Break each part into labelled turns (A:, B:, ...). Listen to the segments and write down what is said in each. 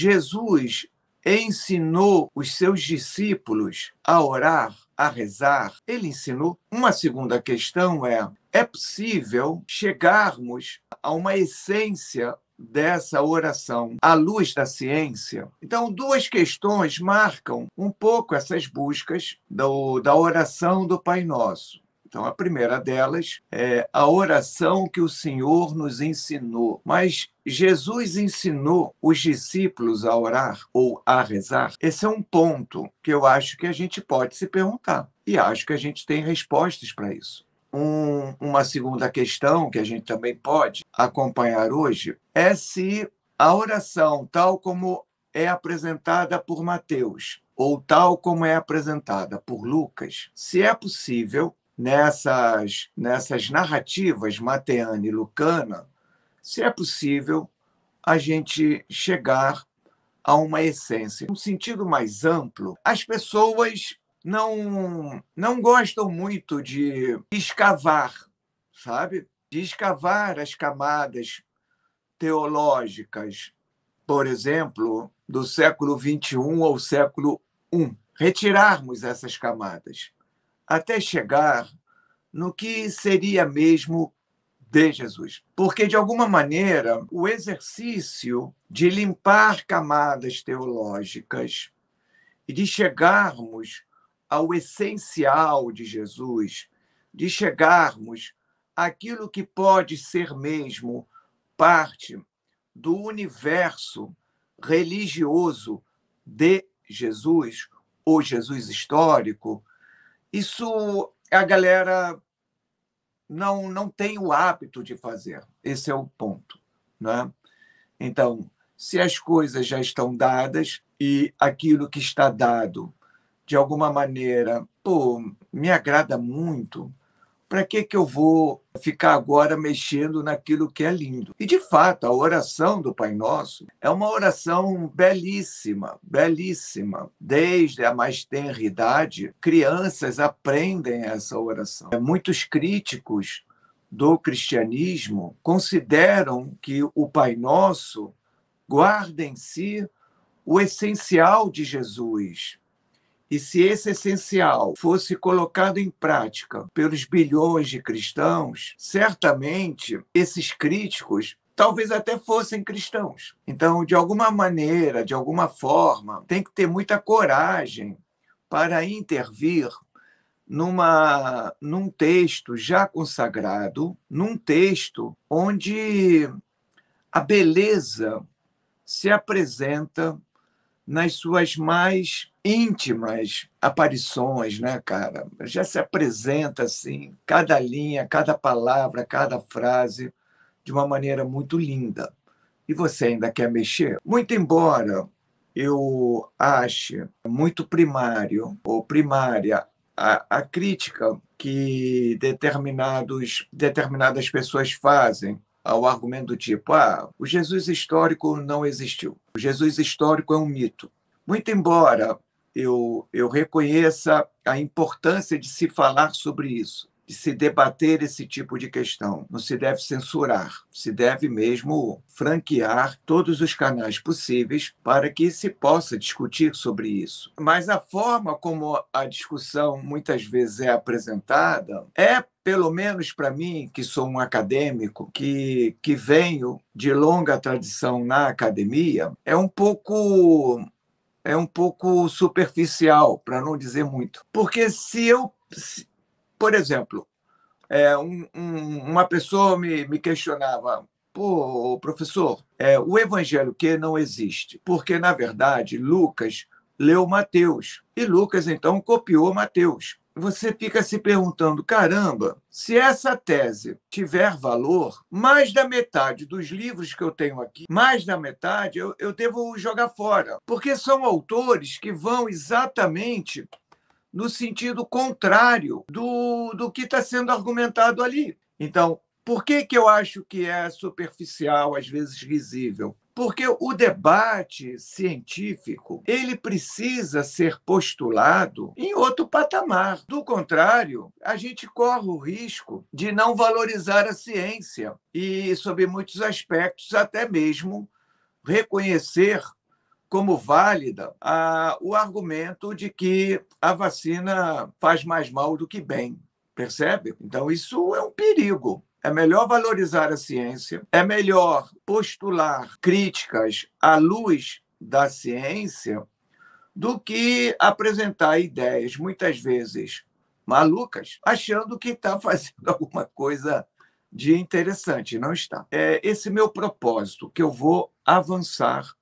A: Jesus ensinou os seus discípulos a orar, a rezar? Ele ensinou. Uma segunda questão é possível chegarmos a uma essência dessa oração à luz da ciência? Então, duas questões marcam um pouco essas buscas da oração do Pai Nosso. Então, a primeira delas é a oração que o Senhor nos ensinou. Mas Jesus ensinou os discípulos a orar ou a rezar? Esse é um ponto que eu acho que a gente pode se perguntar. E acho que a gente tem respostas para isso. Uma segunda questão que a gente também pode acompanhar hoje é se a oração, tal como é apresentada por Mateus, ou tal como é apresentada por Lucas, se é possível, nessas narrativas mateana e lucana, se é possível a gente chegar a uma essência. Num sentido mais amplo, as pessoas não gostam muito de escavar, sabe? De escavar as camadas teológicas, por exemplo, do século XXI ao século I. Retirarmos essas camadas até chegar no que seria mesmo de Jesus. Porque, de alguma maneira, o exercício de limpar camadas teológicas e de chegarmos ao essencial de Jesus, de chegarmos àquilo que pode ser mesmo parte do universo religioso de Jesus, ou Jesus histórico, isso a galera não tem o hábito de fazer. Esse é o ponto, né? Então, se as coisas já estão dadas e aquilo que está dado, de alguma maneira, me agrada muito, para que eu vou ficar agora mexendo naquilo que é lindo? E, de fato, a oração do Pai Nosso é uma oração belíssima, belíssima. Desde a mais tenra idade, crianças aprendem essa oração. Muitos críticos do cristianismo consideram que o Pai Nosso guarda em si o essencial de Jesus. E se esse essencial fosse colocado em prática pelos bilhões de cristãos, certamente esses críticos talvez até fossem cristãos. Então, de alguma maneira, de alguma forma, tem que ter muita coragem para intervir num texto já consagrado, num texto onde a beleza se apresenta nas suas mais íntimas aparições, né, cara? Já se apresenta assim, cada linha, cada palavra, cada frase, de uma maneira muito linda. E você ainda quer mexer? Muito embora eu ache muito primário ou primária a crítica que determinadas pessoas fazem ao argumento do tipo, o Jesus histórico não existiu. O Jesus histórico é um mito. Muito embora eu reconheça a importância de se falar sobre isso, de se debater esse tipo de questão. Não se deve censurar, se deve mesmo franquear todos os canais possíveis para que se possa discutir sobre isso. Mas a forma como a discussão muitas vezes é apresentada pelo menos para mim, que sou um acadêmico, que venho de longa tradição na academia, é um pouco superficial, para não dizer muito. Porque por exemplo, uma pessoa me questionava, professor, o evangelho que não existe, porque, na verdade, Lucas leu Mateus, e Lucas, então, copiou Mateus. Você fica se perguntando, caramba, se essa tese tiver valor, mais da metade dos livros que eu tenho aqui, mais da metade eu devo jogar fora, porque são autores que vão exatamente no sentido contrário do que está sendo argumentado ali. Então, por que eu acho que é superficial, às vezes risível? Porque o debate científico ele precisa ser postulado em outro patamar. Do contrário, a gente corre o risco de não valorizar a ciência e, sob muitos aspectos, até mesmo reconhecer como válida o argumento de que a vacina faz mais mal do que bem, percebe? Então, isso é um perigo. É melhor valorizar a ciência, é melhor postular críticas à luz da ciência do que apresentar ideias, muitas vezes malucas, achando que está fazendo alguma coisa de interessante. Não está. É esse meu propósito, que eu vou avançar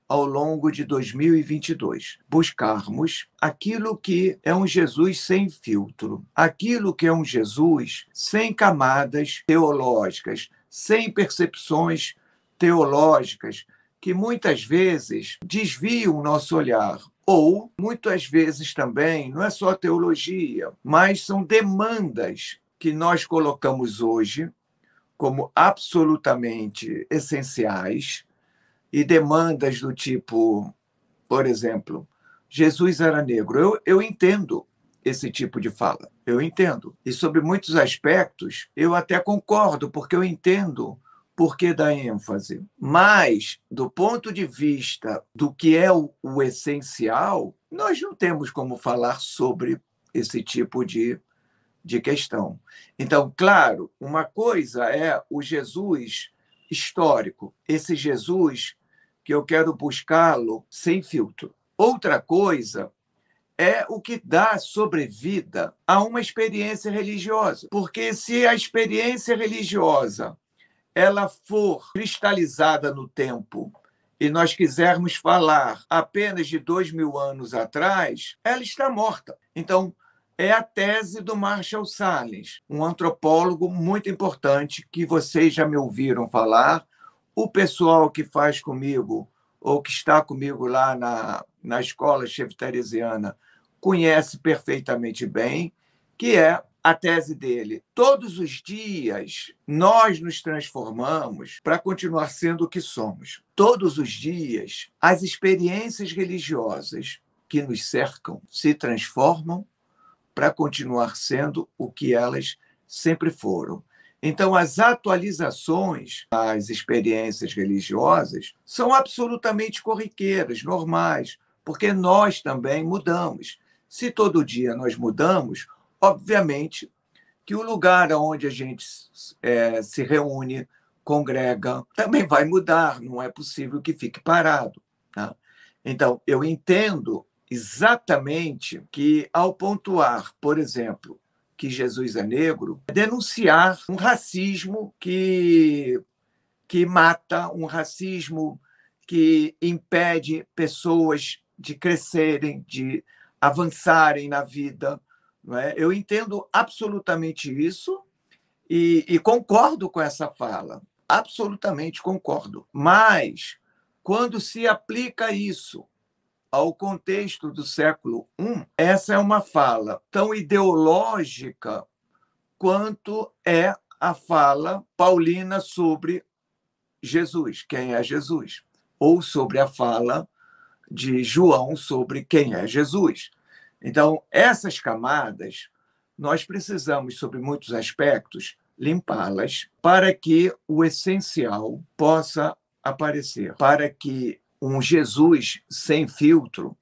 A: ao longo de 2022, buscarmos aquilo que é um Jesus sem filtro, aquilo que é um Jesus sem camadas teológicas, sem percepções teológicas, que muitas vezes desviam o nosso olhar. Ou, muitas vezes também, não é só teologia, mas são demandas que nós colocamos hoje como absolutamente essenciais, e demandas do tipo, por exemplo, Jesus era negro. Eu entendo esse tipo de fala, eu entendo. E sobre muitos aspectos, eu até concordo, porque eu entendo por que dá ênfase. Mas, do ponto de vista do que é o essencial, nós não temos como falar sobre esse tipo de questão. Então, claro, uma coisa é o Jesus histórico, esse Jesus que eu quero buscá-lo sem filtro. Outra coisa é o que dá sobrevida a uma experiência religiosa. Porque se a experiência religiosa ela for cristalizada no tempo e nós quisermos falar apenas de 2.000 anos atrás, ela está morta. Então, é a tese do Marshall Salins, um antropólogo muito importante que vocês já me ouviram falar. O pessoal que faz comigo, ou que está comigo lá na escola Chefteresiana, conhece perfeitamente bem, que é a tese dele. Todos os dias nós nos transformamos para continuar sendo o que somos. Todos os dias as experiências religiosas que nos cercam se transformam para continuar sendo o que elas sempre foram. Então, as atualizações às experiências religiosas são absolutamente corriqueiras, normais, porque nós também mudamos. Se todo dia nós mudamos, obviamente que o lugar onde a gente se reúne, congrega, também vai mudar, não é possível que fique parado. Tá? Então, eu entendo exatamente que, ao pontuar, por exemplo, que Jesus é negro, é denunciar um racismo que mata, um racismo que impede pessoas de crescerem, de avançarem na vida. Não é? Eu entendo absolutamente isso e concordo com essa fala, absolutamente concordo. Mas, quando se aplica isso ao contexto do século I, essa é uma fala tão ideológica quanto é a fala paulina sobre Jesus, quem é Jesus, ou sobre a fala de João sobre quem é Jesus. Então, essas camadas, nós precisamos, sobre muitos aspectos, limpá-las para que o essencial possa aparecer, para que um Jesus sem filtro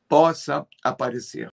A: possa aparecer.